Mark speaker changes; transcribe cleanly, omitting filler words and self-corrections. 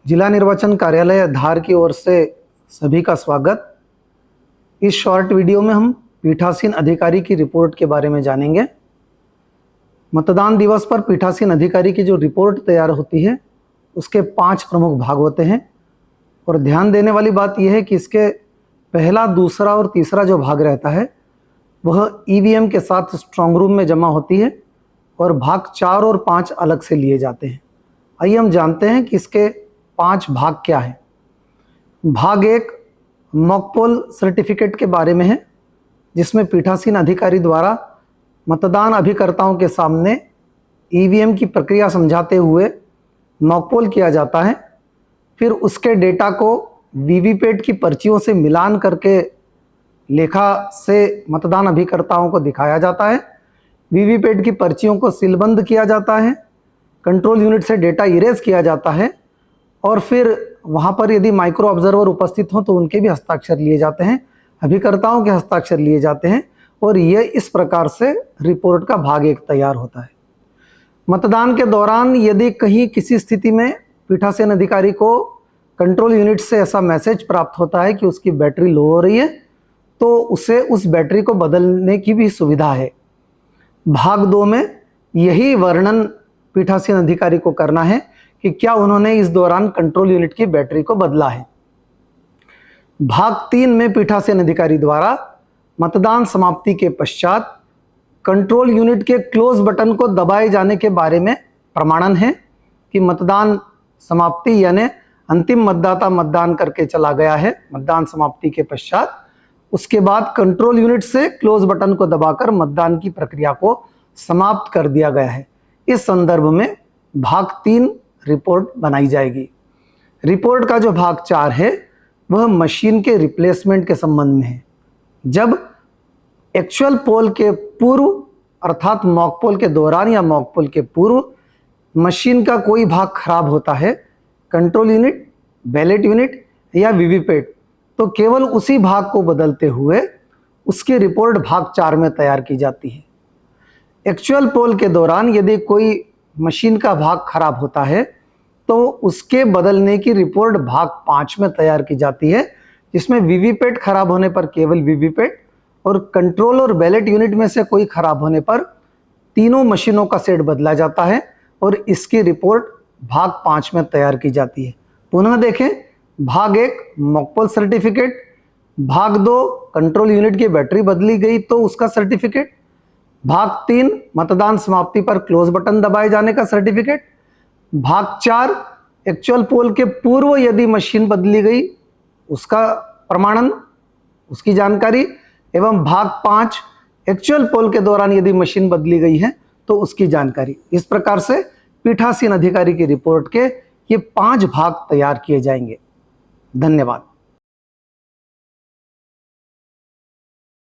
Speaker 1: जिला निर्वाचन कार्यालय धार की ओर से सभी का स्वागत। इस शॉर्ट वीडियो में हम पीठासीन अधिकारी की रिपोर्ट के बारे में जानेंगे। मतदान दिवस पर पीठासीन अधिकारी की जो रिपोर्ट तैयार होती है उसके 5 प्रमुख भाग होते हैं और ध्यान देने वाली बात यह है कि इसके पहला, दूसरा और तीसरा जो भाग रहता है वह ईवीएम के साथ स्ट्रांग रूम में जमा होती है और भाग 4 और 5 अलग से लिए जाते हैं। आइए हम जानते हैं कि इसके 5 भाग क्या है। भाग 1 मॉकपोल सर्टिफिकेट के बारे में है, जिसमें पीठासीन अधिकारी द्वारा मतदान अभिकर्ताओं के सामने ईवीएम की प्रक्रिया समझाते हुए मॉकपोल किया जाता है। फिर उसके डेटा को वीवीपैट की पर्चियों से मिलान करके लेखा से मतदान अभिकर्ताओं को दिखाया जाता है। वीवीपैट की पर्चियों को सीलबंद किया जाता है, कंट्रोल यूनिट से डेटा इरेज किया जाता है और फिर वहाँ पर यदि माइक्रो ऑब्जर्वर उपस्थित हों तो उनके भी हस्ताक्षर लिए जाते हैं, अभिकर्ताओं के हस्ताक्षर लिए जाते हैं और ये इस प्रकार से रिपोर्ट का भाग 1 तैयार होता है। मतदान के दौरान यदि कहीं किसी स्थिति में पीठासीन अधिकारी को कंट्रोल यूनिट से ऐसा मैसेज प्राप्त होता है कि उसकी बैटरी लो हो रही है तो उसे उस बैटरी को बदलने की भी सुविधा है। भाग 2 में यही वर्णन पीठासीन अधिकारी को करना है कि क्या उन्होंने इस दौरान कंट्रोल यूनिट की बैटरी को बदला है। भाग 3 में पीठासीन अधिकारी द्वारा मतदान समाप्ति के पश्चात कंट्रोल यूनिट के क्लोज बटन को दबाए जाने के बारे में प्रमाणन है कि मतदान समाप्ति यानी अंतिम मतदाता मतदान करके चला गया है मतदान समाप्ति के पश्चात। उसके बाद कंट्रोल यूनिट से क्लोज बटन को दबाकर मतदान की प्रक्रिया को समाप्त कर दिया गया है। इस संदर्भ में भाग 3 रिपोर्ट बनाई जाएगी। रिपोर्ट का जो भाग 4 है वह मशीन के रिप्लेसमेंट के संबंध में है। जब एक्चुअल पोल के पूर्व अर्थात मॉक पोल के दौरान या मॉक पोल के पूर्व मशीन का कोई भाग खराब होता है, कंट्रोल यूनिट, बैलेट यूनिट या वीवीपैट, तो केवल उसी भाग को बदलते हुए उसकी रिपोर्ट भाग 4 में तैयार की जाती है। एक्चुअल पोल के दौरान यदि कोई मशीन का भाग खराब होता है तो उसके बदलने की रिपोर्ट भाग 5 में तैयार की जाती है, जिसमें वीवीपैट खराब होने पर केवल वीवीपैट और कंट्रोल और बैलेट यूनिट में से कोई खराब होने पर तीनों मशीनों का सेट बदला जाता है और इसकी रिपोर्ट भाग 5 में तैयार की जाती है। पुनः देखें, भाग 1 मॉकपोल सर्टिफिकेट, भाग 2 कंट्रोल यूनिट की बैटरी बदली गई तो उसका सर्टिफिकेट, भाग 3 मतदान समाप्ति पर क्लोज बटन दबाए जाने का सर्टिफिकेट, भाग 4 एक्चुअल पोल के पूर्व यदि मशीन बदली गई उसका प्रमाणन, उसकी जानकारी, एवं भाग 5 एक्चुअल पोल के दौरान यदि मशीन बदली गई है तो उसकी जानकारी। इस प्रकार से पीठासीन अधिकारी की रिपोर्ट के ये 5 भाग तैयार किए जाएंगे। धन्यवाद।